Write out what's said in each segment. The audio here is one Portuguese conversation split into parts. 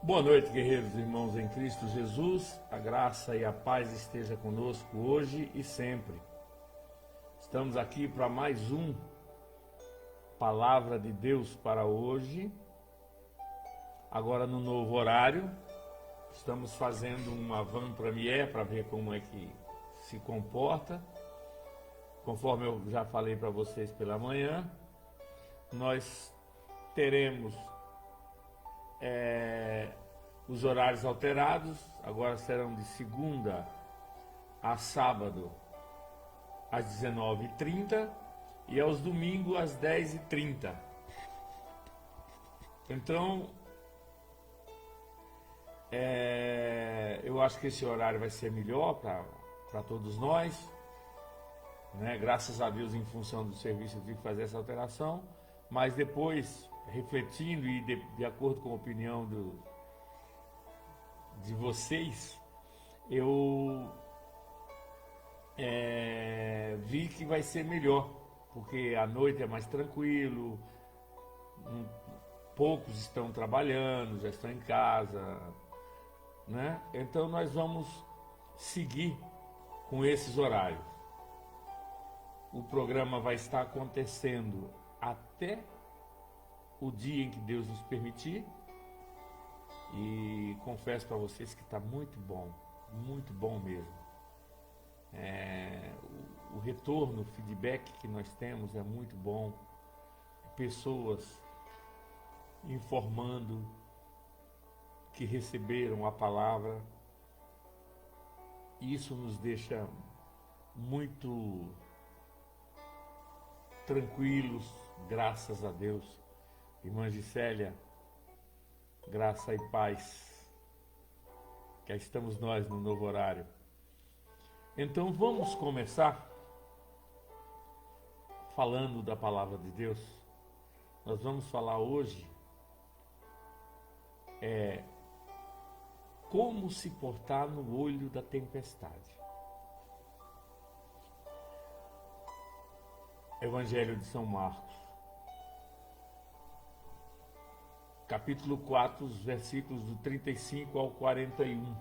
Boa noite, guerreiros e irmãos em Cristo Jesus. A graça e a paz esteja conosco hoje e sempre. Estamos aqui para mais Palavra de Deus para hoje. Agora no novo horário. Estamos fazendo uma van premiere para ver como é que se comporta. Conforme eu já falei para vocês pela manhã, nós teremos os horários alterados. Agora serão de segunda a sábado às 19h30 e aos domingos às 10h30. Então, eu acho que esse horário vai ser melhor para todos nós, né? Graças a Deus, em função do serviço, eu tive que fazer essa alteração, mas depois, refletindo e de acordo com a opinião de vocês, eu vi que vai ser melhor, porque à noite é mais tranquilo, poucos estão trabalhando, já estão em casa, né? Então nós vamos seguir com esses horários. O programa vai estar acontecendo até o dia em que Deus nos permitir. E confesso para vocês que está muito bom mesmo. O retorno, o feedback que nós temos é muito bom. Pessoas informando que receberam a palavra. Isso nos deixa muito tranquilos, graças a Deus. Irmã Gisélia, graça e paz. Que aí estamos nós no novo horário. Então vamos começar falando da palavra de Deus. Nós vamos falar hoje como se portar no olho da tempestade. Evangelho de São Marcos, capítulo 4, os versículos do 35 ao 41.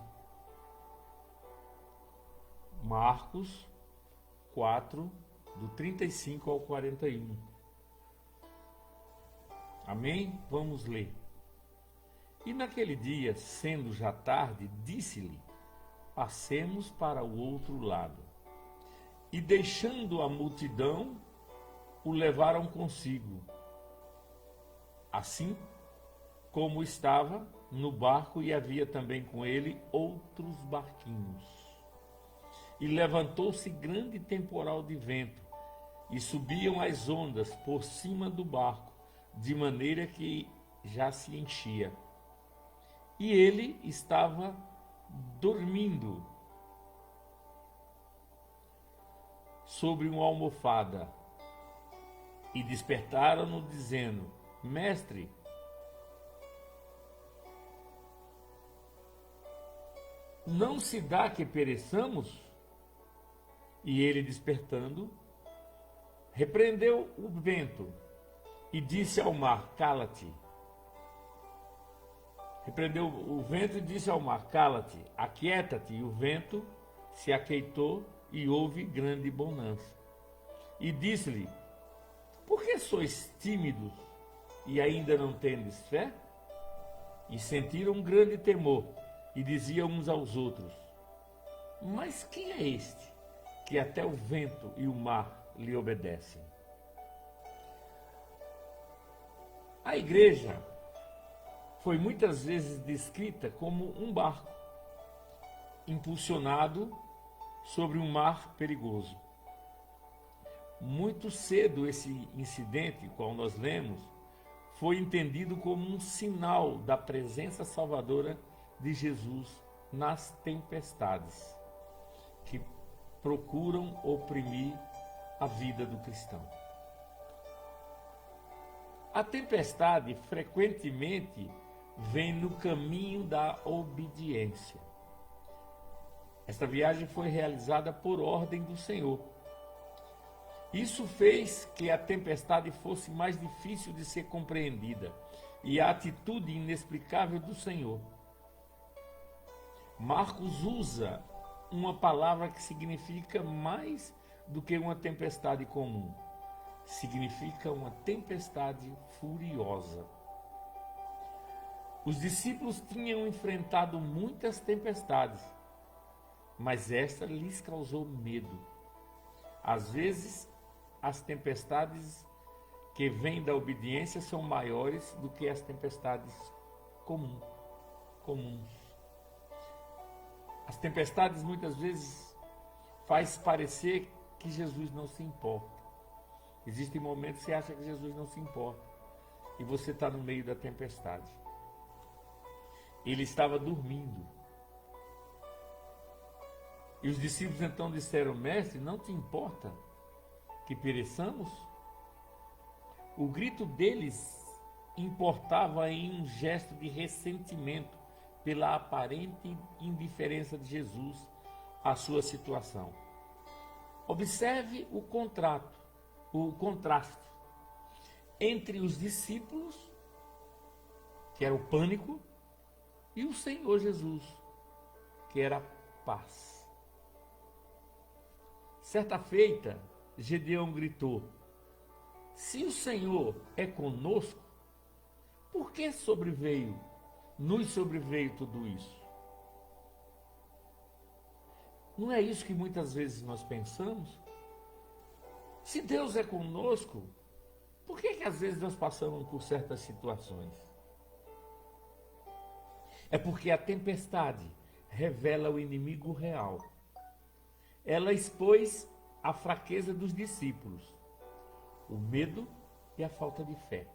Marcos 4, do 35 ao 41. Amém? Vamos ler. E naquele dia, sendo já tarde, disse-lhe: passemos para o outro lado. E deixando a multidão, o levaram consigo. Assim como estava no barco, e havia também com ele outros barquinhos. E levantou-se grande temporal de vento, e subiam as ondas por cima do barco, de maneira que já se enchia. E ele estava dormindo sobre uma almofada. E despertaram-no, dizendo: Mestre, não se dá que pereçamos? E ele, despertando, repreendeu o vento e disse ao mar: cala-te. Repreendeu o vento e disse ao mar: cala-te, aquieta-te. E o vento se aquietou e houve grande bonança. E disse-lhe: por que sois tímidos e ainda não tendes fé? E sentiram um grande temor e diziam uns aos outros: mas quem é este que até o vento e o mar lhe obedecem? A igreja foi muitas vezes descrita como um barco impulsionado sobre um mar perigoso. Muito cedo esse incidente, qual nós lemos, foi entendido como um sinal da presença salvadora de Jesus nas tempestades que procuram oprimir a vida do cristão. A tempestade frequentemente vem no caminho da obediência. Esta viagem foi realizada por ordem do Senhor. Isso fez que a tempestade fosse mais difícil de ser compreendida e a atitude inexplicável do Senhor Marcos usa uma palavra que significa mais do que uma tempestade comum. Significa uma tempestade furiosa. Os discípulos tinham enfrentado muitas tempestades, mas esta lhes causou medo. Às vezes, as tempestades que vêm da obediência são maiores do que as tempestades comuns. As tempestades muitas vezes faz parecer que Jesus não se importa. Existem momentos que você acha que Jesus não se importa e você está no meio da tempestade. Ele estava dormindo. E os discípulos então disseram: Mestre, não te importa que pereçamos? O grito deles importava em um gesto de ressentimento pela aparente indiferença de Jesus à sua situação. Observe o contraste entre os discípulos, que era o pânico, e o Senhor Jesus, que era a paz. Certa feita, Gedeão gritou: se o Senhor é conosco, por que nos sobreveio tudo isso? Não é isso que muitas vezes nós pensamos? Se Deus é conosco, por que às vezes nós passamos por certas situações? É porque a tempestade revela o inimigo real. Ela expôs a fraqueza dos discípulos, o medo e a falta de fé.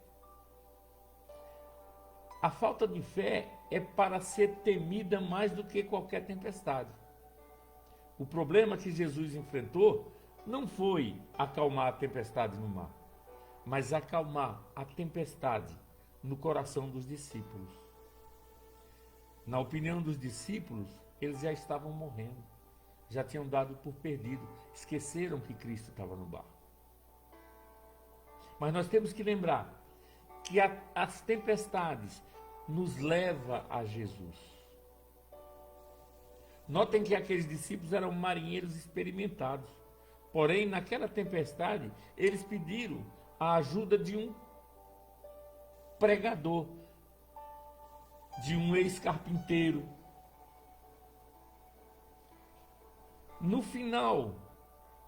A falta de fé é para ser temida mais do que qualquer tempestade. O problema que Jesus enfrentou não foi acalmar a tempestade no mar, mas acalmar a tempestade no coração dos discípulos. Na opinião dos discípulos, eles já estavam morrendo, já tinham dado por perdido, esqueceram que Cristo estava no barco. Mas nós temos que lembrar que as tempestades nos levam a Jesus. Notem que aqueles discípulos eram marinheiros experimentados. Porém, naquela tempestade, eles pediram a ajuda de um pregador, de um ex-carpinteiro. No final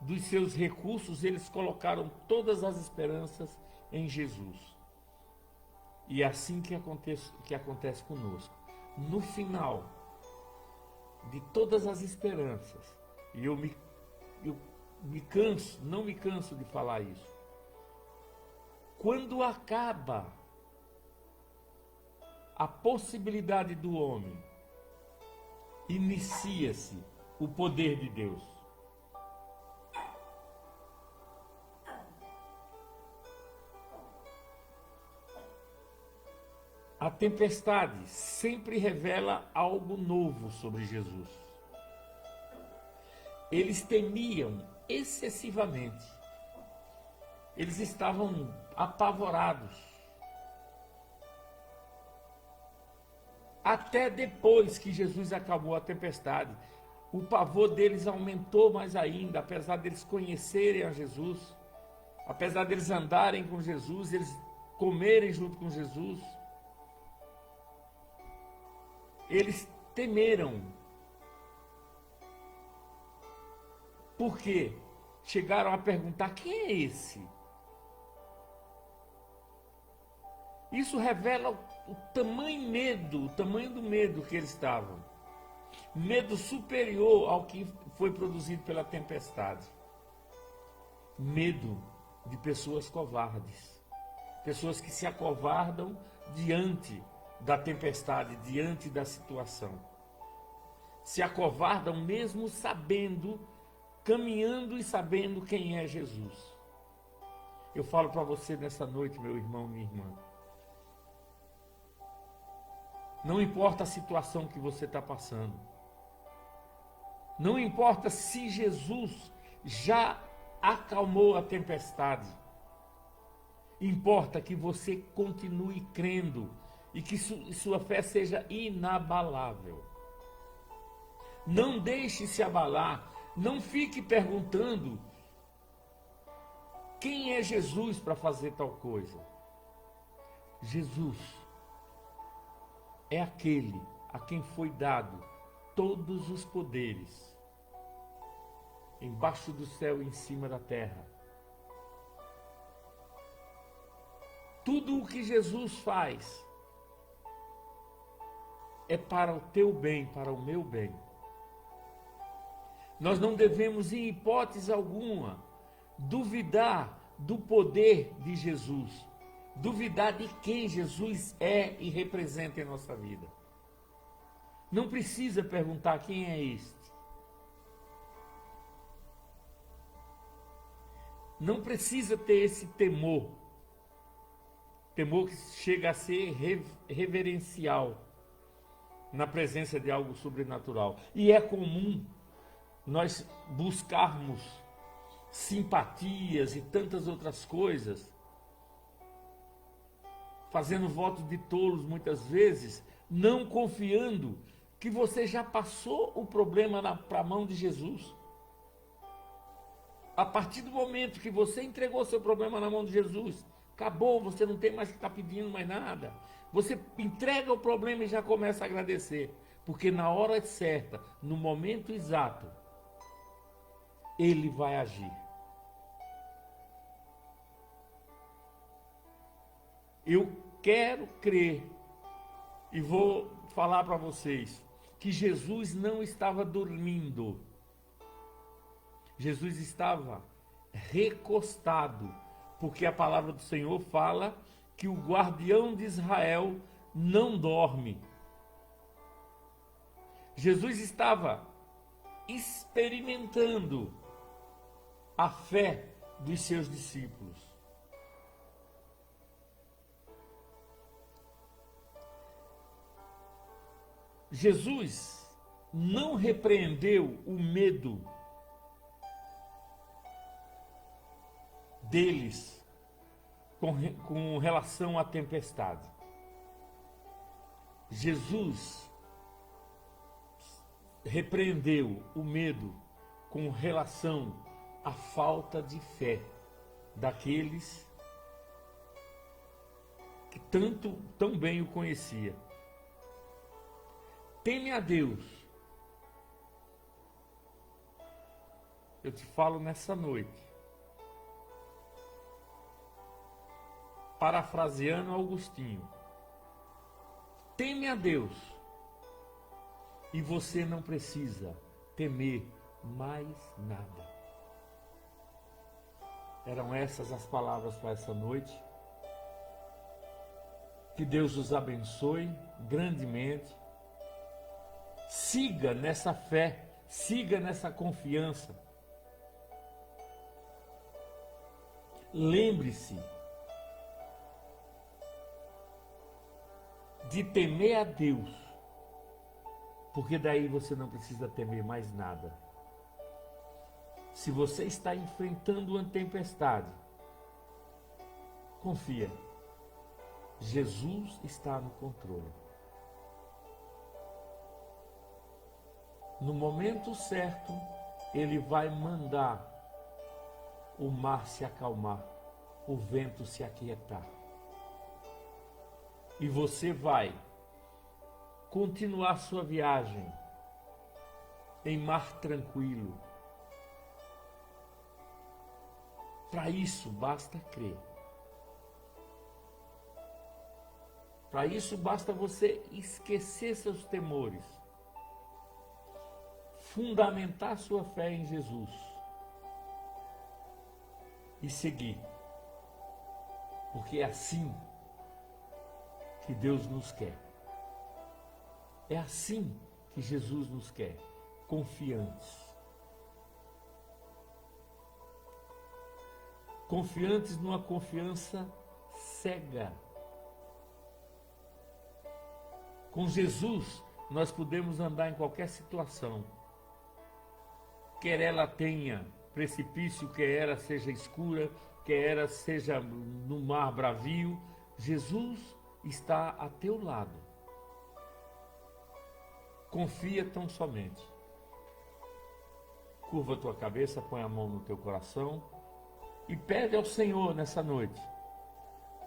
dos seus recursos, eles colocaram todas as esperanças em Jesus. E é assim que acontece conosco. No final de todas as esperanças, e eu não me canso de falar isso, quando acaba a possibilidade do homem, inicia-se o poder de Deus. A tempestade sempre revela algo novo sobre Jesus. Eles temiam excessivamente. Eles estavam apavorados. Até depois que Jesus acabou a tempestade, o pavor deles aumentou mais ainda, apesar deles conhecerem a Jesus, apesar deles andarem com Jesus, eles comerem junto com Jesus. Eles temeram. Por quê? Chegaram a perguntar: quem é esse? Isso revela o tamanho do medo que eles estavam. Medo superior ao que foi produzido pela tempestade. Medo de pessoas covardes. Pessoas que se acovardam diante da tempestade, diante da situação. Se acovardam mesmo sabendo, caminhando e sabendo quem é Jesus. Eu falo para você nessa noite, meu irmão, minha irmã. Não importa a situação que você está passando. Não importa se Jesus já acalmou a tempestade. Importa que você continue crendo e que sua fé seja inabalável. Não deixe se abalar. Não fique perguntando quem é Jesus para fazer tal coisa. Jesus é aquele a quem foi dado todos os poderes, embaixo do céu e em cima da terra. Tudo o que Jesus faz é para o teu bem, para o meu bem. Nós não devemos, em hipótese alguma, duvidar do poder de Jesus, duvidar de quem Jesus é e representa em nossa vida. Não precisa perguntar quem é este. Não precisa ter esse temor. Temor que chega a ser reverencial na presença de algo sobrenatural. E é comum nós buscarmos simpatias e tantas outras coisas, fazendo votos de tolos muitas vezes, não confiando que você já passou o problema para a mão de Jesus. A partir do momento que você entregou seu problema na mão de Jesus, acabou, você não tem mais que estar pedindo mais nada. Você entrega o problema e já começa a agradecer, porque na hora certa, no momento exato, Ele vai agir. Eu quero crer e vou falar para vocês que Jesus não estava dormindo. Jesus estava recostado, porque a palavra do Senhor fala que o guardião de Israel não dorme. Jesus estava experimentando a fé dos seus discípulos. Jesus não repreendeu o medo deles com relação à tempestade. Jesus repreendeu o medo com relação à falta de fé daqueles que tão bem o conhecia. Teme a Deus. Eu te falo nessa noite, parafraseando Agostinho, teme a Deus e você não precisa temer mais nada. Eram essas as palavras para essa noite. Que Deus os abençoe grandemente. Siga nessa fé, siga nessa confiança. Lembre-se de temer a Deus, porque daí você não precisa temer mais nada. Se você está enfrentando uma tempestade, confia. Jesus está no controle. No momento certo, Ele vai mandar o mar se acalmar, o vento se aquietar. E você vai continuar sua viagem em mar tranquilo. Para isso, basta crer. Para isso, basta você esquecer seus temores. Fundamentar sua fé em Jesus e seguir, porque é assim que Deus nos quer, é assim que Jesus nos quer, confiantes, confiantes numa confiança cega. Com Jesus nós podemos andar em qualquer situação, quer ela tenha precipício, quer ela seja escura, quer ela seja no mar bravio, Jesus está a teu lado. Confia tão somente. Curva a tua cabeça, põe a mão no teu coração e pede ao Senhor nessa noite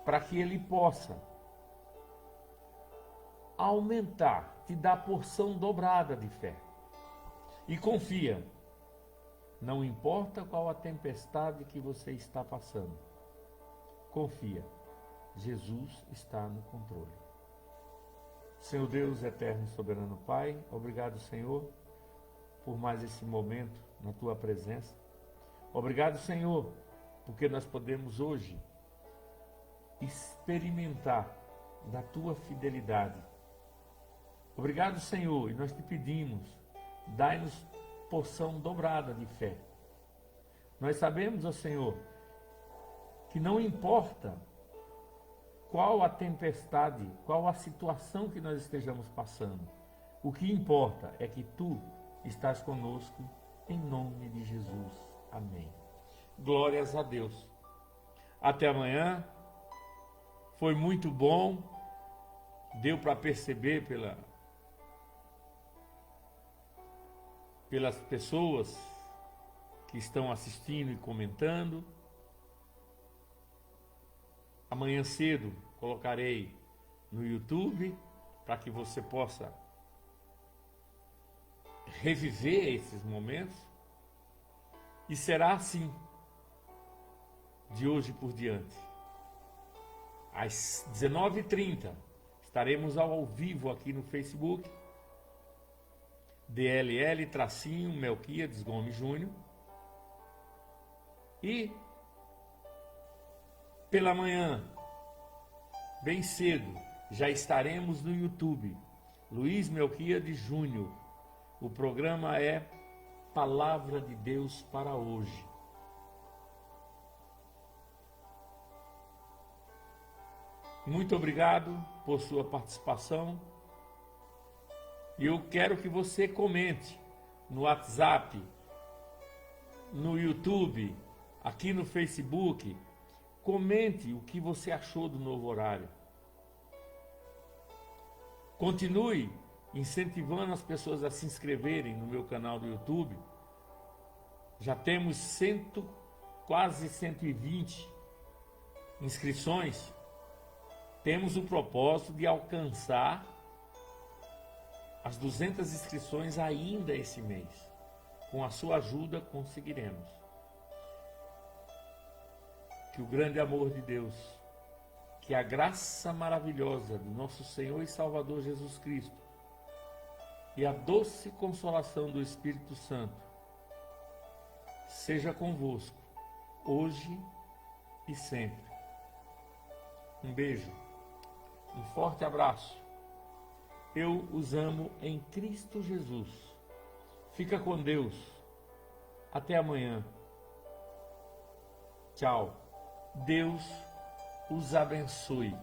para que Ele possa aumentar, te dar porção dobrada de fé. E confia, não importa qual a tempestade que você está passando, confia, Jesus está no controle. Senhor Deus, eterno e soberano Pai, obrigado, Senhor, por mais esse momento na Tua presença. Obrigado, Senhor, porque nós podemos hoje experimentar da Tua fidelidade. Obrigado, Senhor, e nós te pedimos, dai-nos porção dobrada de fé. Nós sabemos, ó Senhor, que não importa qual a tempestade, qual a situação que nós estejamos passando, o que importa é que Tu estás conosco, em nome de Jesus. Amém. Glórias a Deus. Até amanhã. Foi muito bom. Deu para perceber pelas pessoas que estão assistindo e comentando. Amanhã cedo colocarei no YouTube para que você possa reviver esses momentos. E será assim de hoje por diante. Às 19h30 estaremos ao vivo aqui no Facebook. DLL-Melquiades Gomes Júnior. E pela manhã, bem cedo, já estaremos no YouTube. Luiz Melquiades Júnior. O programa é Palavra de Deus para hoje. Muito obrigado por sua participação. E eu quero que você comente no WhatsApp, no YouTube, aqui no Facebook. Comente o que você achou do novo horário. Continue incentivando as pessoas a se inscreverem no meu canal do YouTube. Já temos quase 120 inscrições. Temos o propósito de alcançar as 200 inscrições ainda esse mês. Com a sua ajuda conseguiremos. Que o grande amor de Deus, que a graça maravilhosa do nosso Senhor e Salvador Jesus Cristo e a doce consolação do Espírito Santo seja convosco, hoje e sempre. Um beijo, um forte abraço. Eu os amo em Cristo Jesus. Fica com Deus. Até amanhã. Tchau. Deus os abençoe.